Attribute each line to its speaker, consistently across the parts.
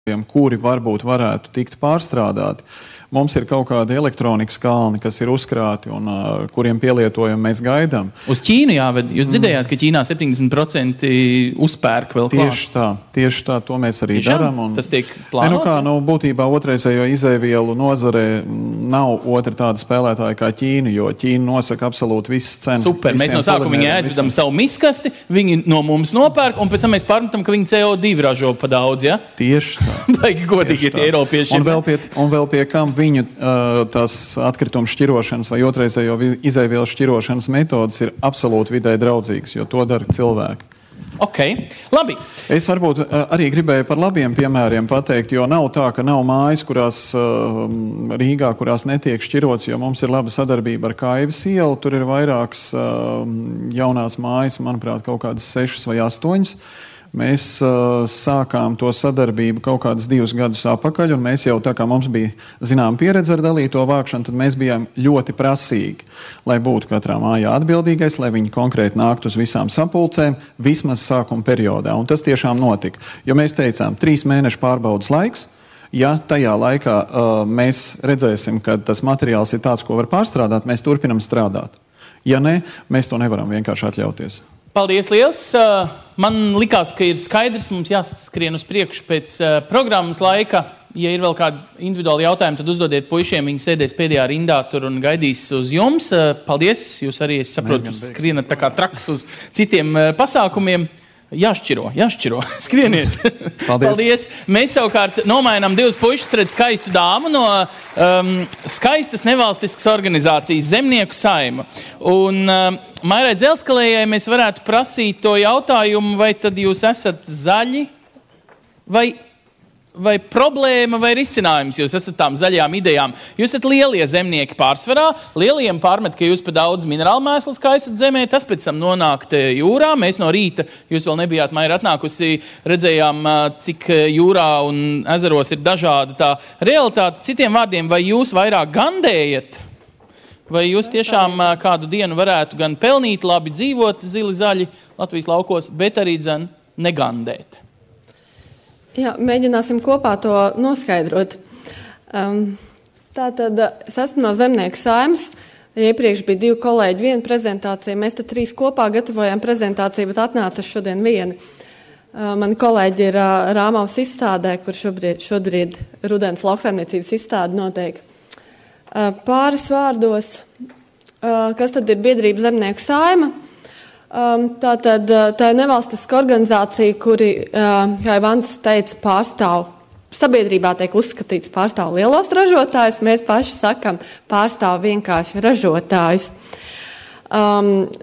Speaker 1: kuri varbūt varētu tikt pārstrādāti. Mums ir kaut kādi elektronikas kalni, kas ir uzkrāti un kuriem pielietojumu mēs gaidām.
Speaker 2: Uz Ķīnu jāved. Jūs dzirdējāt, ka Ķīnā 70% uzpērk vēl klāt?
Speaker 1: Tieši tā, to mēs arī darām.
Speaker 2: Tas tiek plānots?
Speaker 1: Būtībā otrreizējo izēvielu nozarē nav otra tāda spēlētāja kā Ķīna, jo Ķīna nosaka absolūti visas cenas.
Speaker 2: Super, mēs no sākuma viņi aizvedam savu miskasti, viņi no mums nopērk, un pēc tam mēs pārmetam, ka viņi CO2 ražo pa daudz, ja?
Speaker 1: Tieši tā.
Speaker 2: Baigi godīgi tie eiropieši.
Speaker 1: Un vēl pie kam viņu tās atkritumu šķirošanas vai otrreizējo izēvielu šķirošanas metodas ir absolūti vidē draudzīgas, jo to dara cilvēki.
Speaker 2: Ok, labi.
Speaker 1: Es varbūt arī gribēju par labiem piemēriem pateikt, jo nav tā, ka nav mājas, kurās Rīgā, kurās netiek šķirots, jo mums ir laba sadarbība ar Kaivas ielu. Tur ir vairākas jaunās mājas, manuprāt, kaut kādas 6 vai 8. Mēs sākām to sadarbību kaut kādus 2 gadus atpakaļ, un mēs jau tā kā mums bija zinām pieredze ar dalīto vākšanu, tad mēs bijām ļoti prasīgi, lai būtu katrā mājā atbildīgais, lai viņi konkrēti nāktu uz visām sapulcēm, vismaz sākuma periodā. Un tas tiešām notika. Jo mēs teicām, 3 mēnešu pārbaudas laiks. Ja tajā laikā mēs redzēsim, ka tas materiāls ir tāds, ko var pārstrādāt, mēs turpinam strādāt. Ja ne, mēs to nevaram vienkārši atļauties.
Speaker 2: Paldies liels! Man likās, ka ir skaidrs, mums jāskrien uz priekšu pēc programmas laika. Ja ir vēl kādi individuāli jautājumi, tad uzdodiet puišiem, viņi sēdēs pēdējā rindā tur un gaidīs uz jums. Paldies! Jūs arī, es saprotu, skrienat tā kā traks uz citiem pasākumiem. Jāšķiro. Skrieniet. Paldies. Mēs savukārt nomainām 2 puišus pret skaistu dāmu no skaistas nevalstiskas organizācijas Zemnieku saima. Un Mairai Dzelskalējai mēs varētu prasīt to jautājumu, vai tad jūs esat zaļi, vai problēma, vai risinājums jūs esat tām zaļajām idejām. Jūs esat lielie zemnieki pārsvarā, lieliem pārmet, ka jūs pa daudz minerālu mēslas kaisat zemē, tas pēc tam nonāk jūrā. Mēs no rīta, jūs vēl nebijāt Maira atnākusi, redzējām, cik jūrā un ezeros ir dažāda tā realitāte. Citiem vārdiem, vai jūs vairāk gandējat? Vai jūs tiešām kādu dienu varētu gan pelnīt, labi dzīvot, zili zaļi Latvijas laukos, bet arī dzen negandēt?
Speaker 3: Jā, mēģināsim kopā to noskaidrot. Tātad es esmu no Zemnieku saimas. Iepriekš bija 2 kolēģi, 1 prezentācija. Mēs te 3 kopā gatavojām prezentāciju, bet atnāca šodien 1. Mani kolēģi ir Rāmavas izstādē, kur šobrīd rudens lauksaimniecības izstāde notiek. Pāris vārdos, kas tad ir biedrība Zemnieku saima? Tātad tā ir nevalstiska organizācija, kuri, kā Ivants teica, pārstāv, sabiedrībā tiek uzskatīts pārstāv lielos ražotājus, mēs paši sakam pārstāv vienkārši ražotājus.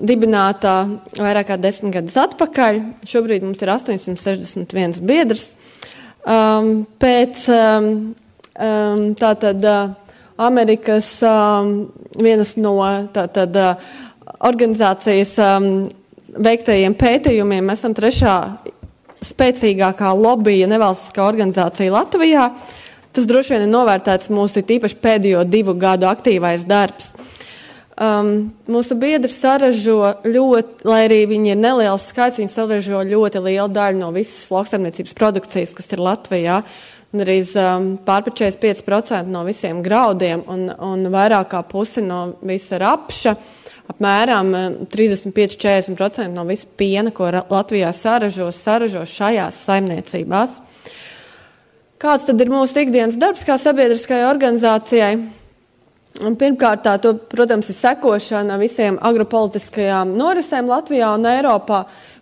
Speaker 3: Dibinātā vairāk kā 10 gadus atpakaļ, šobrīd mums ir 861 biedrs. Pēc tātad Amerikas vienas no tātad organizācijas veiktajiem pētījumiem esam 3. spēcīgākā lobija nevalstiskā organizācija Latvijā. Tas droši vien ir novērtēts mūsu tīpaši pēdējo 2 gadu aktīvais darbs. Mūsu biedri saražo ļoti, lai arī viņi ir neliels skaits, viņi saražo ļoti lielu daļu no visas lauksaimniecības produkcijas, kas ir Latvijā. Un arī pār 45% no visiem graudiem un vairāk kā pusi no visa rapša. Apmēram 35–40% no visa piena, ko Latvijā saražo šajās saimniecībās. Kāds tad ir mūsu ikdienas darbs kā sabiedriskajai organizācijai? Pirmkārt, protams, ir sekošana visiem agropolitiskajām norisēm Latvijā un Eiropā,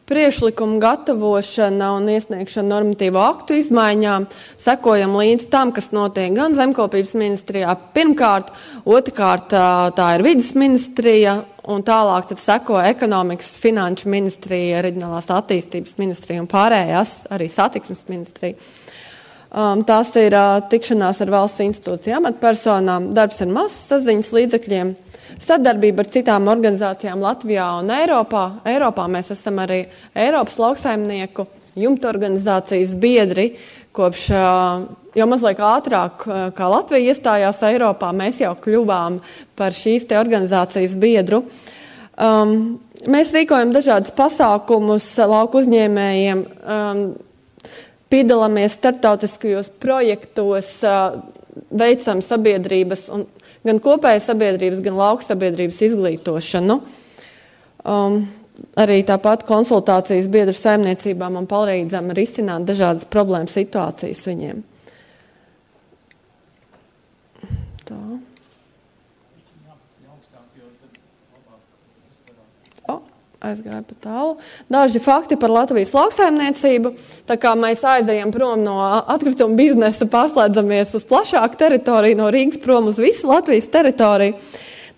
Speaker 3: priekšlikumu gatavošana un iesniegšana normatīvo aktu izmaiņām, sekojam līdz tam, kas notiek gan zemkopības ministrijā pirmkārt, otrkārt tā ir vides ministrija, un tālāk tad seko ekonomikas, finanšu ministrija, reģionālās attīstības ministrija un pārējās, arī satiksmes ministrija. Tās ir tikšanās ar valsts institūcijām, amatpersonām, darbs ar masas saziņas līdzekļiem, sadarbība ar citām organizācijām Latvijā un Eiropā. Eiropā mēs esam arī Eiropas lauksaimnieku jumta organizācijas biedri, kopš jau mazliet ātrāk, kā Latvija iestājās Eiropā, mēs jau kļuvām par šīs te organizācijas biedru. Mēs rīkojam dažādus pasākumus lauku uzņēmējiem, piedalāmies starptautiskajos projektos, veicam sabiedrības, gan kopējas sabiedrības, gan lauku sabiedrības izglītošanu. Arī tāpat konsultācijas biedru saimniecībām un palīdzam risināt dažādas problēmas situācijas viņiem. Tā. Aizgāja pa tālu. Daži fakti par Latvijas lauksaimniecību. Tā kā mēs aizējam prom no atkrituma biznesa, pārslēdzamies uz plašāku teritoriju, no Rīgas prom uz visu Latvijas teritoriju.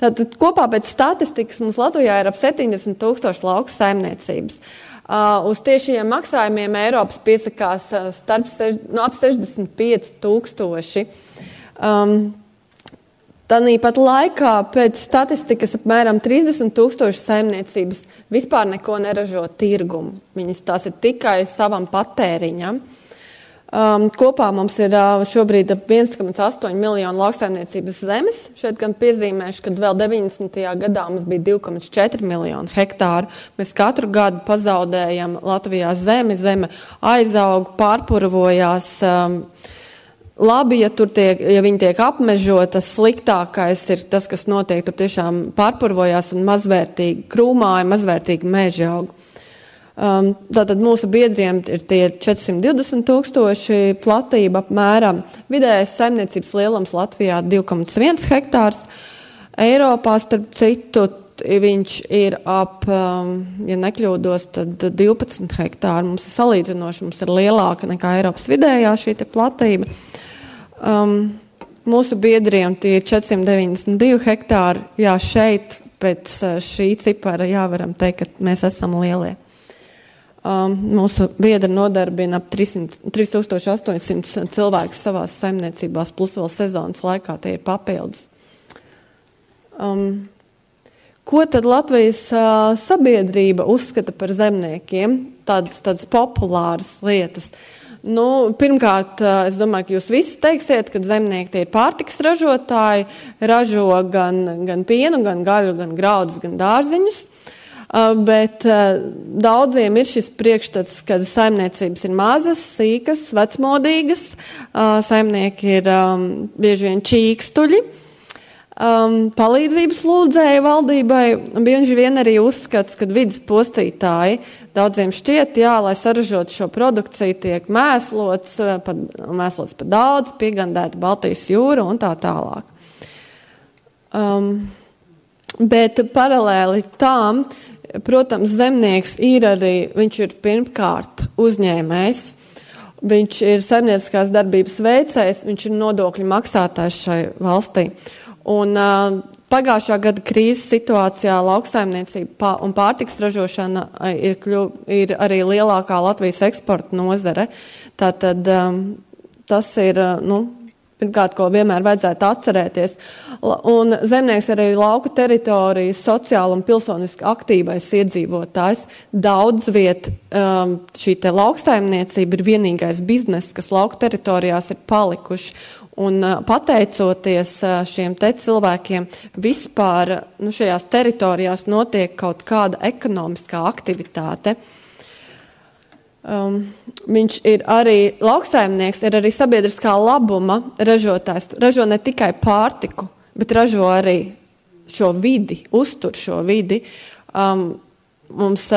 Speaker 3: Tātad kopā pēc statistikas mums Latvijā ir ap 70,000 lauksaimniecības. Uz tiešajiem maksājumiem Eiropas piesakās ap 65,000. Tāpat laikā pēc statistikas apmēram 30,000 saimniecības vispār neko neražo tirgumu. Viņas tās ir tikai savam patēriņam. Kopā mums ir šobrīd 1,8 miljonu lauksaimniecības zemes. Šeit gan piezīmēšu, ka vēl 90. gadā mums bija 2,4 miljonu hektāru. Mēs katru gadu pazaudējam Latvijā zemi. Zeme aizaug, pārpurvojās. Labi, ja viņi tiek apmežota, sliktākais ir tas, kas notiek, tur tiešām pārpurvojās un mazvērtīgi krūmāji, mazvērtīgi meži aug. Tātad mūsu biedriem ir tie 420,000 platība apmēram. Vidējais saimniecības lielums Latvijā 2,1 hektārs. Eiropā, starp citu, viņš ir ap, ja nekļūdos, tad 12 hektāri. Mums ir salīdzinoši, mums ir lielāka nekā Eiropas vidējā šī te platība. Mūsu biedriem tie ir 492 hektāri. Jā, šeit pēc šī cipara varam teikt, ka mēs esam lielie. Mūsu biedri nodarbina ap 3,800 cilvēkus savās saimniecībās, plus vēl sezonas laikā tie ir papildus. Ko tad Latvijas sabiedrība uzskata par zemniekiem? Tādas populāras lietas. Pirmkārt, es domāju, ka jūs visi teiksiet, ka zemnieki tie ir pārtikas ražotāji, ražo gan pienu, gan gaļu, gan graudus, gan dārziņus. Bet daudziem ir šis priekšstats, ka saimniecības ir mazas, sīkas, vecmodīgas. Saimnieki ir bieži vien čīkstuļi. Palīdzības lūdzēja valdībai, bieži vien arī uzskats, ka vidas postītāji daudziem šķiet, lai saražot šo produkciju, tiek mēslots pa daudz, piegandēta Baltijas jūra un tā tālāk. Bet paralēli tām, protams, zemnieks viņš ir pirmkārt uzņēmējs, viņš ir saimnieciskās darbības veicējs, viņš ir nodokļu maksātājs šai valstī. Un pagājušā gada krīzes situācijā lauksaimniecība un pārtikas ražošana ir arī lielākā Latvijas eksporta nozare. Tātad tas ir, pirmkārt, ko vienmēr vajadzētu atcerēties. Un zemnieks arī lauku teritorijas sociāli un pilsoniski aktīvais iedzīvotājs. Daudz viet šī te lauksaimniecība ir vienīgais biznes, kas lauku teritorijās ir palikuši. Un pateicoties šiem te cilvēkiem, vispār šajās teritorijās notiek kaut kāda ekonomiskā aktivitāte. Viņš ir arī lauksaimnieks, ir arī sabiedriskā labuma ražotājs. Ražo ne tikai pārtiku, bet ražo arī šo vidi, uztur šo vidi. Mums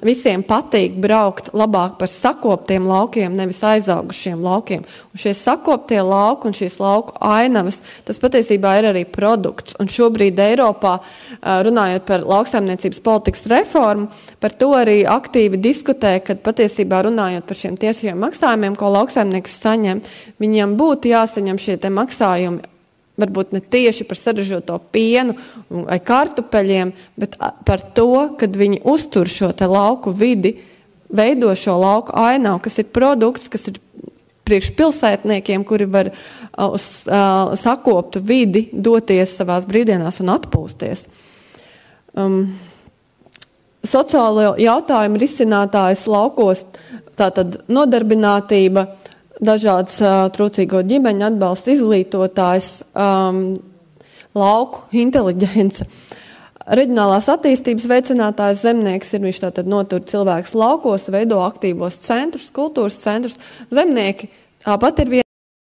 Speaker 3: visiem patīk braukt labāk par sakoptiem laukiem, nevis aizaugušiem laukiem. Un šie sakoptie lauki un šīs lauku ainavas, tas patiesībā ir arī produkts. Un šobrīd Eiropā, runājot par lauksaimniecības politikas reformu, par to arī aktīvi diskutē, kad patiesībā runājot par šiem tiešajiem maksājumiem, ko lauksaimnieks saņem, viņiem būtu jāsaņem šie te maksājumi varbūt ne tieši par saražoto pienu vai kartupeļiem, bet par to, kad viņi uztur šo te lauku vidi, veido šo lauku ainavu, kas ir produkts, kas ir priekš pilsētniekiem, kuri var uz sakoptu vidi doties savās brīvdienās un atpūsties. Sociālo jautājumu risinātājs laukos, tātad nodarbinātība, dažādas trūcīgo ģimeņu atbalsta izglītotājs, lauku inteliģence. reģionālās attīstības veicinātājs zemnieks ir, viņš tātad notur cilvēkus laukos, veido aktīvos centrus, kultūras centrus. Zemnieki pat ir